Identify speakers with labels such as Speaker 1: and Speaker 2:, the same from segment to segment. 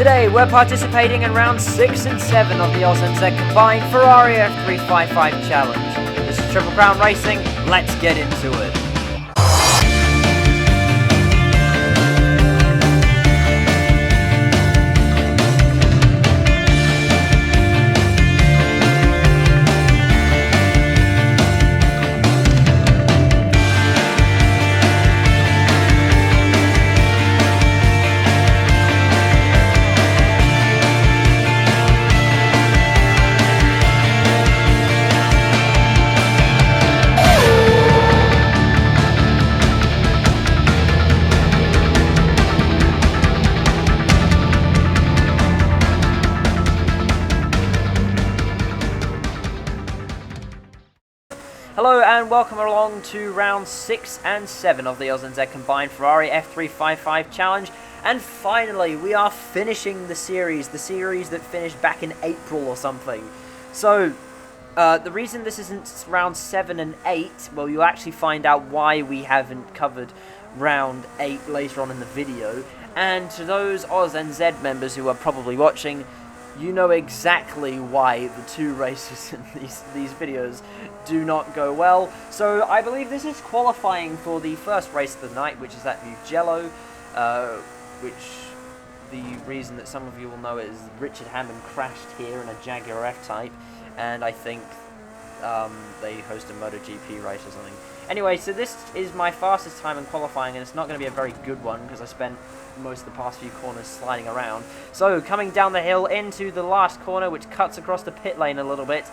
Speaker 1: Today we're participating in round 6 and 7 of the Aus-NZ Combined Ferrari F355 Challenge. This is Triple Crown Racing, let's get into it. Hello and welcome along to round 6 and 7 of the Aus-NZ Combined Ferrari F355 Challenge. And finally, we are finishing the series that finished back in April or something. So, the reason this isn't round 7 and 8, well, you'll actually find out why we haven't covered round 8 later on in the video. And to those Aus-NZ members who are probably watching, you know exactly why the two races in these videos do not go well. So I believe this is qualifying for the first race of the night, which is at Mugello, which the reason that some of you will know is Richard Hammond crashed here in a Jaguar F-Type, and I think they host a MotoGP race or something. Anyway, so this is my fastest time in qualifying, and it's not going to be a very good one because I spent most of the past few corners sliding around. So, coming down the hill into the last corner, which cuts across the pit lane a little bit,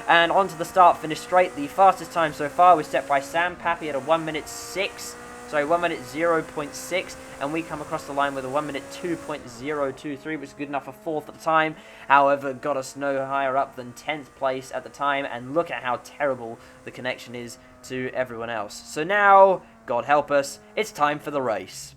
Speaker 1: and onto the start finish straight. The fastest time so far was set by Sam Pappy at a 1 minute 0.6, and we come across the line with a 1 minute 2.023, which is good enough for 4th at the time. However, got us no higher up than 10th place at the time, and look at how terrible the connection is to everyone else. So now, God help us, it's time for the race.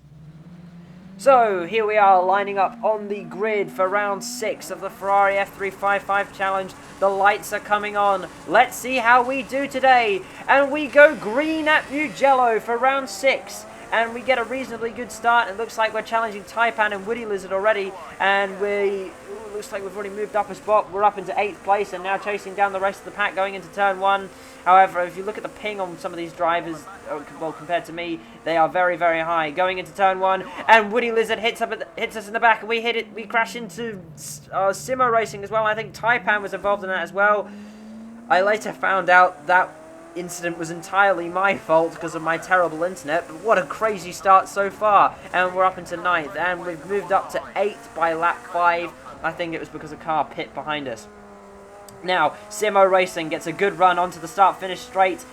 Speaker 1: So, here we are lining up on the grid for round 6 of the Ferrari F355 Challenge. The lights are coming on. Let's see how we do today. And we go green at Mugello for round 6. And we get a reasonably good start. It looks like we're challenging Taipan and Woody Lizard already. And looks like we've already moved up a spot. We're up into 8th place and now chasing down the rest of the pack going into turn 1. However, if you look at the ping on some of these drivers, well, compared to me, they are very, very high. Going into turn 1, and Woody Lizard hits us in the back, and we hit it. We crash into Simo Racing as well. I think Taipan was involved in that as well. I later found out that incident was entirely my fault because of my terrible internet, but what a crazy start so far. And we're up into 9th, and we've moved up to 8th by lap 5. I think it was because a car pit behind us. Now, Simo Racing gets a good run onto the start-finish straight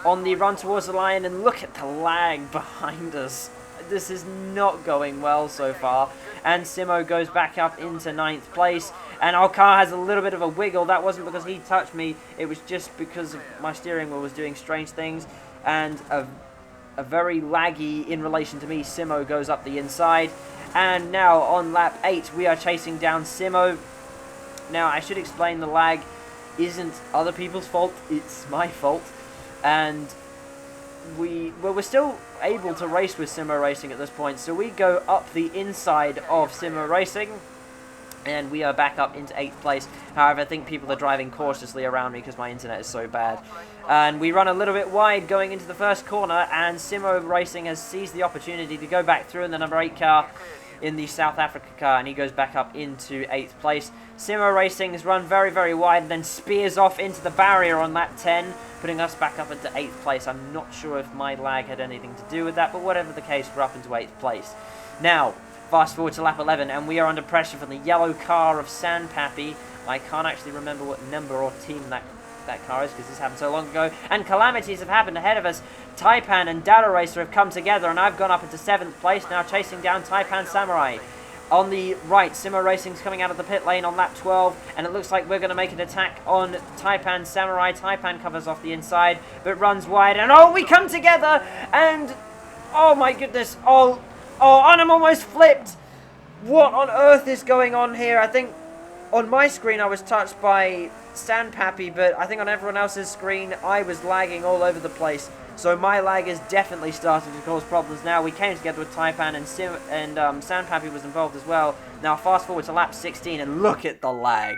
Speaker 1: on the run towards the line, and look at the lag behind us. This is not going well so far, and Simo goes back up into 9th place, and our car has a little bit of a wiggle. That wasn't because he touched me, it was just because my steering wheel was doing strange things, and a very laggy in relation to me, Simo goes up the inside, and now on lap 8 we are chasing down Simo. Now, I should explain the lag isn't other people's fault, it's my fault. And we're still able to race with Simo Racing at this point. So we go up the inside of Simo Racing, and we are back up into 8th place. However, I think people are driving cautiously around me because my internet is so bad. And we run a little bit wide going into the first corner, and Simo Racing has seized the opportunity to go back through in the number 8 car, in the South Africa car, and he goes back up into 8th place. Simo Racing has run very, very wide and then spears off into the barrier on lap 10, putting us back up into 8th place. I'm not sure if my lag had anything to do with that, but whatever the case, we're up into 8th place. Now, fast forward to lap 11, and we are under pressure from the yellow car of San Pappy. I can't actually remember what number or team that car is because this happened so long ago, and calamities have happened ahead of us. Taipan and Data Racer have come together, and I've gone up into 7th place, now chasing down Taipan Samurai. On the right, Simo Racing's coming out of the pit lane on lap 12, and it looks like we're going to make an attack on Taipan Samurai. Taipan covers off the inside, but runs wide, and oh, we come together, and oh my goodness, and I'm almost flipped. What on earth is going on here? I think on my screen I was touched by San Pappy, but I think on everyone else's screen I was lagging all over the place. So my lag is definitely starting to cause problems now. We came together with Taipan and Sandpappy was involved as well. Now fast forward to lap 16 and look at the lag.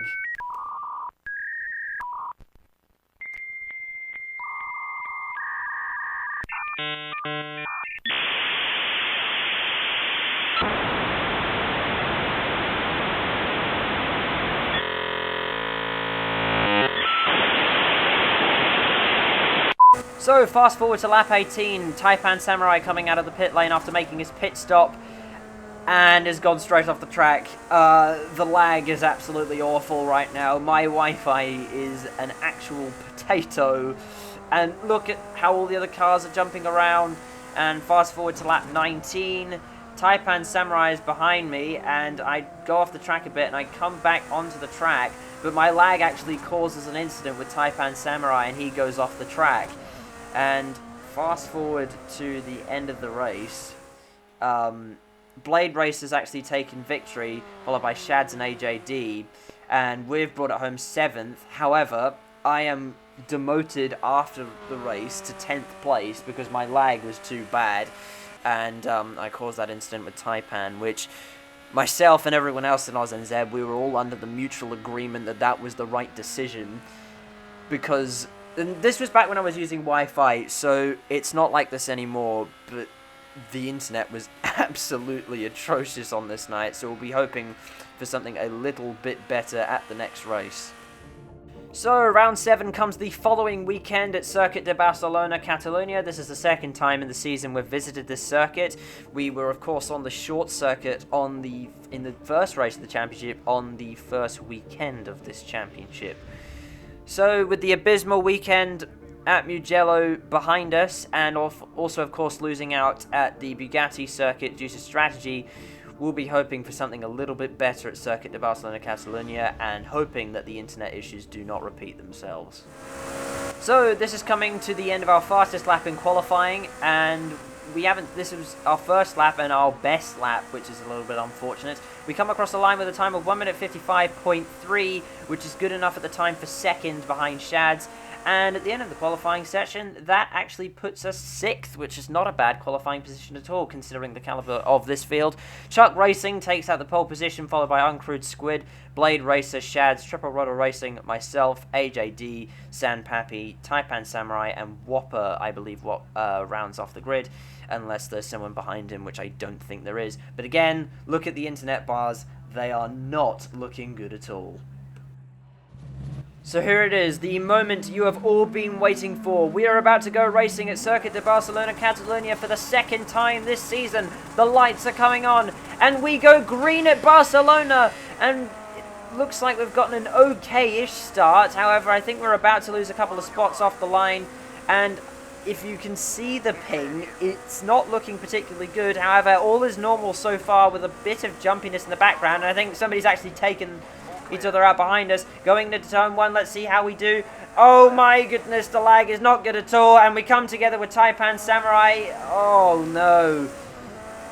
Speaker 1: So, fast forward to lap 18, Taipan Samurai coming out of the pit lane after making his pit stop and has gone straight off the track. The lag is absolutely awful right now. My Wi-Fi is an actual potato. And look at how all the other cars are jumping around. And fast forward to lap 19, Taipan Samurai is behind me and I go off the track a bit and I come back onto the track. But my lag actually causes an incident with Taipan Samurai and he goes off the track. And fast forward to the end of the race, Blade Race has actually taken victory, followed by Shads and AJD, and we've brought it home 7th. However, I am demoted after the race to 10th place because my lag was too bad, and I caused that incident with Taipan, which myself and everyone else in Aus-NZ, we were all under the mutual agreement that that was the right decision, because... And this was back when I was using Wi-Fi, so it's not like this anymore, but the internet was absolutely atrocious on this night, so we'll be hoping for something a little bit better at the next race. So, round 7 comes the following weekend at Circuit de Barcelona, Catalonia. This is the second time in the season we've visited this circuit. We were, of course, on the short circuit in the first race of the championship on the first weekend of this championship. So, with the abysmal weekend at Mugello behind us, and also, of course, losing out at the Bugatti circuit due to strategy, we'll be hoping for something a little bit better at Circuit de Barcelona Catalonia, and hoping that the internet issues do not repeat themselves. So, this is coming to the end of our fastest lap in qualifying, and this was our first lap and our best lap, which is a little bit unfortunate. We come across the line with a time of 1 minute 55.3, which is good enough at the time for second behind Shads. And at the end of the qualifying session, that actually puts us 6th, which is not a bad qualifying position at all, considering the caliber of this field. Chuck Racing takes out the pole position, followed by Uncrewed Squid, Blade Racer, Shads, Triple Rudder Racing, myself, AJD, Sandpappy, Taipan Samurai, and Whopper, I believe, rounds off the grid, unless there's someone behind him, which I don't think there is. But again, look at the internet bars, they are not looking good at all. So here it is, the moment you have all been waiting for. We are about to go racing at Circuit de Barcelona Catalonia for the second time this season. The lights are coming on, and we go green at Barcelona, and it looks like we've gotten an okay-ish start. However, I think we're about to lose a couple of spots off the line, and if you can see the ping, it's not looking particularly good. However, all is normal so far with a bit of jumpiness in the background, and I think somebody's actually taken each other out behind us. Going into turn 1, let's see how we do. Oh my goodness, the lag is not good at all, and we come together with Taipan Samurai. Oh no.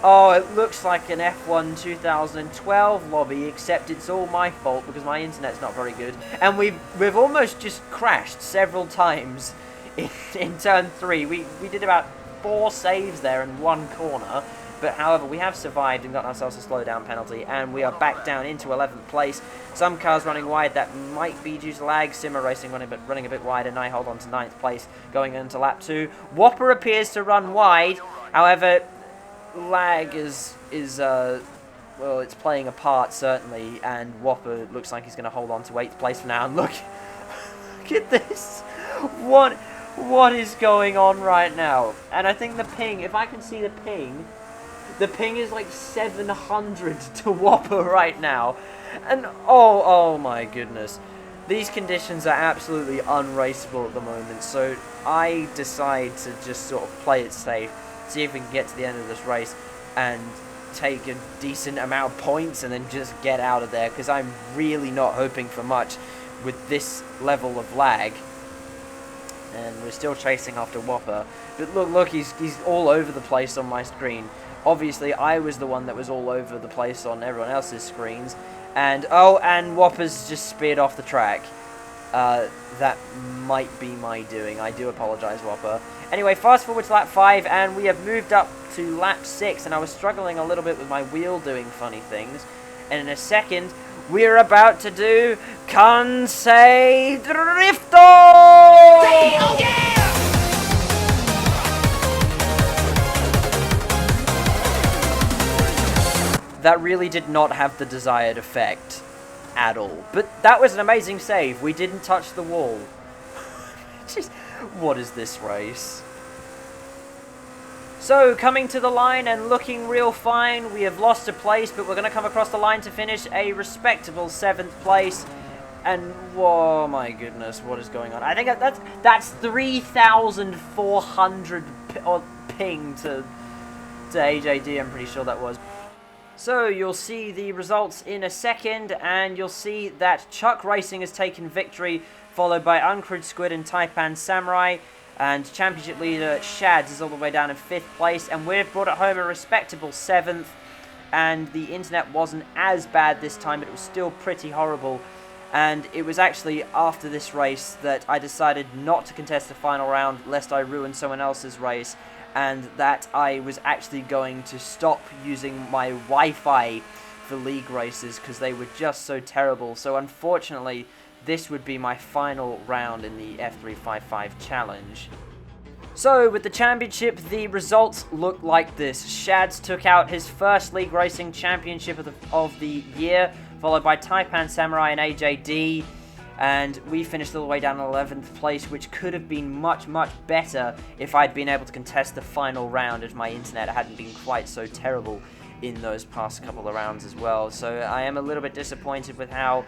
Speaker 1: Oh, it looks like an F1 2012 lobby, except it's all my fault because my internet's not very good. And we've almost just crashed several times in turn 3. We did about 4 saves there in one corner. But however, we have survived and gotten ourselves a slowdown penalty, and we are back down into 11th place. Some cars running wide, that might be due to lag. Simmer Racing running a bit wide, and I hold on to 9th place going into lap 2. Whopper appears to run wide. However, lag is well, it's playing a part certainly, and Whopper looks like he's going to hold on to 8th place for now. And look at this. What is going on right now? And I think the ping, if I can see the ping is like 700 to Whopper right now. And oh my goodness. These conditions are absolutely unraceable at the moment. So I decide to just sort of play it safe. See if we can get to the end of this race and take a decent amount of points and then just get out of there. Because I'm really not hoping for much with this level of lag. And we're still chasing after Whopper. But look, he's all over the place on my screen. Obviously, I was the one that was all over the place on everyone else's screens. And Whopper's just speared off the track. that might be my doing. I do apologise, Whopper. Anyway, fast forward to lap 5, and we have moved up to lap 6, and I was struggling a little bit with my wheel doing funny things. And in a second, we're about to do Kansei Drifto!
Speaker 2: Oh yeah!
Speaker 1: That really did not have the desired effect at all. But that was an amazing save. We didn't touch the wall. Just, what is this race? So, coming to the line and looking real fine. We have lost a place, but we're going to come across the line to finish a respectable 7th place. And, whoa, my goodness, what is going on? I think that's 3,400 ping to AJD, I'm pretty sure that was. So, you'll see the results in a second, and you'll see that Chuck Racing has taken victory, followed by Uncrewed Squid and Taipan Samurai, and championship leader Shads is all the way down in 5th place, and we've brought it home a respectable 7th, and the internet wasn't as bad this time, but it was still pretty horrible, and it was actually after this race that I decided not to contest the final round, lest I ruin someone else's race, and that I was actually going to stop using my Wi-Fi for league races because they were just so terrible. So unfortunately, this would be my final round in the F355 challenge. So with the championship, the results look like this. Shads took out his first league racing championship of the year, followed by Taipan Samurai and AJD. And we finished all the way down in 11th place, which could have been much, much better if I'd been able to contest the final round if my internet hadn't been quite so terrible in those past couple of rounds as well. So I am a little bit disappointed with how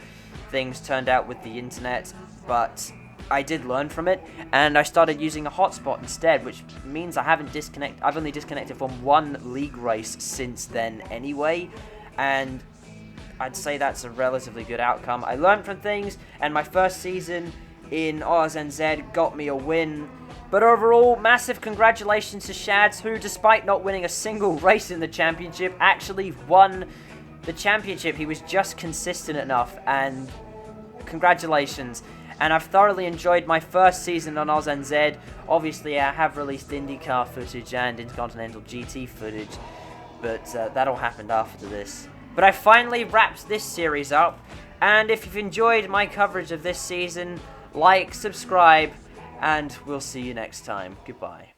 Speaker 1: things turned out with the internet, but I did learn from it, and I started using a hotspot instead, which means I've only disconnected from one league race since then anyway, and I'd say that's a relatively good outcome. I learned from things, and my first season in Aus-NZ got me a win. But overall, massive congratulations to Shads, who, despite not winning a single race in the championship, actually won the championship. He was just consistent enough, and congratulations. And I've thoroughly enjoyed my first season on Aus-NZ. Obviously, I have released IndyCar footage and Intercontinental GT footage, but that all happened after this. But I finally wrapped this series up, and if you've enjoyed my coverage of this season, like, subscribe, and we'll see you next time. Goodbye.